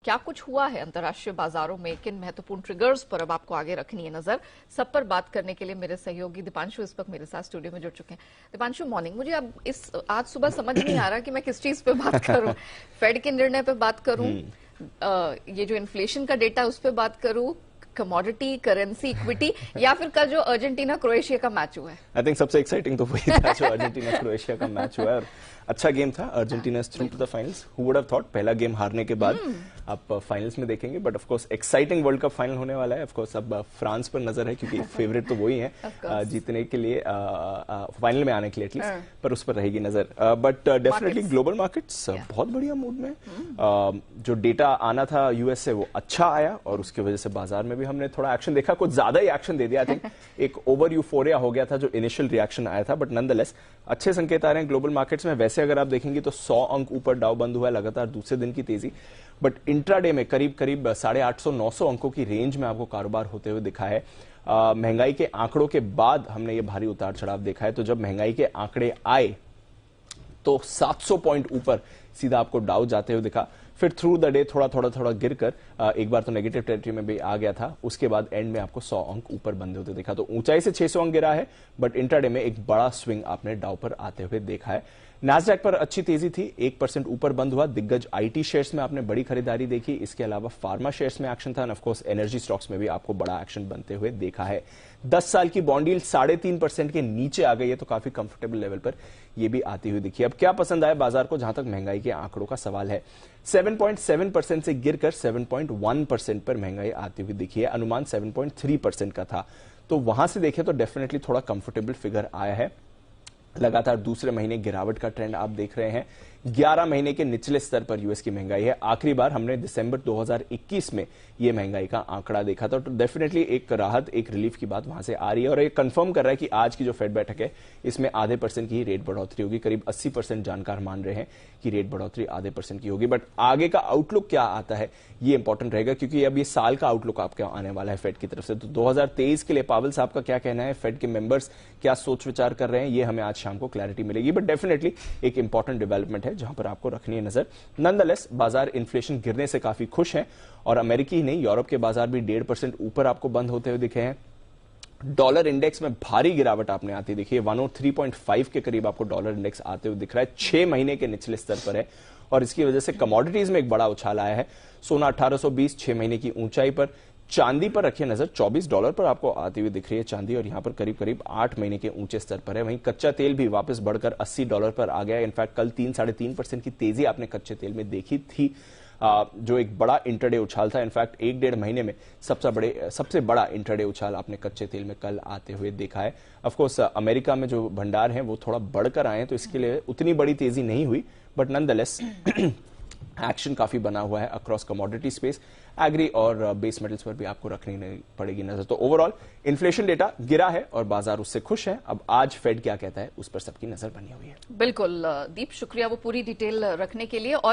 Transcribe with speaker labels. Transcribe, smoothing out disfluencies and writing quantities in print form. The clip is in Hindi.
Speaker 1: क्या कुछ हुआ है अंतर्राष्ट्रीय बाजारों में, किन महत्वपूर्ण ट्रिगर्स पर अब आपको आगे रखनी है नजर, सब पर बात करने के लिए मेरे सहयोगी दीपांशु इस वक्त मेरे साथ स्टूडियो में जुड़ चुके हैं। दीपांशु, मॉर्निंग। मुझे अब आज सुबह समझ नहीं आ रहा कि मैं किस चीज पे बात करूं। फेड के निर्णय पे बात करूं, ये जो इन्फ्लेशन का डेटा उस पर बात करूं, कमोडिटी, करेंसी, इक्विटी, या फिर कल जो अर्जेंटीना क्रोएशिया का मैच हुआ है।
Speaker 2: आई थिंक सबसे एक्साइटिंग तो वही था जो अर्जेंटीना क्रोएशिया का मैच हुआ है, और अच्छा गेम था। Argentina is through to the finals. Who would have thought, पहला गेम हारने के बाद आप फाइनल्स में देखेंगे। But of course exciting world cup final होने वाला है। ऑफ कोर्स अब फ्रांस पर नजर है, क्योंकि फेवरेट तो वही है जीतने के लिए, फाइनल में आने के लिए एटलीस्ट, पर उस पर रहेगी नजर। बट डेफिनेटली ग्लोबल मार्केट्स बहुत बढ़िया मूड में। जो डेटा आना था यूएस से वो अच्छा आया, और उसकी वजह से बाजार में भी हमने थोड़ा एक्शन देखा, कुछ ज्यादा ही एक्शन दे दिया। आई थिंक एक ओवर यूफोरिया हो गया था जो इनिशियल रिएक्शन आया था, बट नॉनदलेस अच्छे संकेत आ रहे हैं ग्लोबल मार्केट्स में। वैसे अगर आप देखेंगे तो 100 अंक ऊपर डाउ बंद हुआ है, लगातार दूसरे दिन की तेजी। बट इंट्राडे में करीब 850-900 अंकों की रेंज में आपको कारोबार होते हुए दिखा है। महंगाई के आंकड़ों के बाद हमने ये भारी उतार चढ़ाव देखा है। तो जब महंगाई के आंकड़े आए तो 700 पॉइंट ऊपर सीधा आपको डाउ जाते हुए दिखा। फिर थ्रू द डे थोड़ा गिरकर एक बार तो नेगेटिव टेरिटरी में भी आ गया था। उसके बाद एंड में आपको 100 अंक ऊपर बंदे होते देखा। तो ऊंचाई से 600 अंक गिरा है, बट इंट्राडे में एक बड़ा स्विंग आपने डाउ पर आते हुए देखा है। नैस्डैक पर अच्छी तेजी थी, 1% ऊपर बंद हुआ। दिग्गज आईटी शेयर्स में आपने बड़ी खरीदारी देखी। इसके अलावा फार्मा शेयर्स में एक्शन था, और ऑफ कोर्स एनर्जी स्टॉक्स में भी आपको बड़ा एक्शन बनते हुए देखा है। 10 साल की बॉन्ड यील्ड 3.5% के नीचे आ गई है, तो काफी कंफर्टेबल लेवल पर यह भी आती हुई दिखी। अब क्या पसंद आया बाजार को, जहां तक महंगाई के आंकड़ों का सवाल है। 7.7% से गिरकर 7.1% पर महंगाई आती हुई दिखी है। अनुमान 7.3% का था, तो वहां से देखें तो डेफिनेटली थोड़ा कंफर्टेबल फिगर आया है। लगातार दूसरे महीने गिरावट का ट्रेंड आप देख रहे हैं। 11 महीने के निचले स्तर पर यूएस की महंगाई है। आखिरी बार हमने दिसंबर 2021 में यह महंगाई का आंकड़ा देखा था। तो डेफिनेटली एक राहत, एक रिलीफ की बात वहां से आ रही है, और ये कंफर्म कर रहा है कि आज की जो फेड बैठक है इसमें आधे % की ही रेट बढ़ोतरी होगी। करीब 80% जानकार मान रहे हैं कि रेट बढ़ोतरी आधे % की होगी। बट आगे का आउटलुक क्या आता है ये इंपॉर्टेंट रहेगा, क्योंकि अब ये साल का आउटलुक आपका आने वाला है फेड की तरफ से। तो 2023 के लिए पावेल साहब का क्या कहना है, फेड के मेंबर्स क्या सोच विचार कर रहे हैं, ये हमें आज शाम को क्लैरिटी मिलेगी। बट डेफिनेटली एक इंपॉर्टेंट डेवलपमेंट है जहां पर आपको रखनी है नजर। नॉनदलेस बाजार इन्फ्लेशन गिरने से काफी खुश हैं, और अमेरिकी ही नहीं, यूरोप के बाजार भी 1.5% ऊपर आपको बंद होते हुए दिखे हैं। डॉलर इंडेक्स में भारी गिरावट आपने आती दिखी है। 103.5 के करीब आपको डॉलर इंडेक्स आते हुए दिख रहा है। 6 महीने के निचले स्तर पर है, और इसकी वजह से कमोडिटीज में एक बड़ा उछाल आया है। सोना 1820 6 महीने की ऊंचाई पर। चांदी पर रखिए नजर, $24 पर आपको आती हुई दिख रही है चांदी, और यहां पर करीब 8 महीने के ऊंचे स्तर पर है। वहीं कच्चा तेल भी वापस बढ़कर $80 पर आ गया है। इनफैक्ट कल 3-3.5% की तेजी आपने कच्चे तेल में देखी थी, जो एक बड़ा इंटरडे उछाल था। इनफैक्ट 1-1.5 महीने में सबसे बड़ा इंटरडे उछाल आपने कच्चे तेल में कल आते हुए देखा है। ऑफकोर्स अमेरिका में जो भंडार हैं वो थोड़ा बढ़कर आए हैं, तो इसके लिए उतनी बड़ी तेजी नहीं हुई, बट नॉनदलेस एक्शन काफी बना हुआ है अक्रॉस कमोडिटी स्पेस। एग्री और बेस मेटल्स पर भी आपको रखनी नहीं पड़ेगी नजर। तो ओवरऑल इन्फ्लेशन डेटा गिरा है और बाजार उससे खुश है। अब आज फेड क्या कहता है उस पर सबकी नजर बनी हुई है।
Speaker 1: बिल्कुल दीप, शुक्रिया वो पूरी डिटेल रखने के लिए। और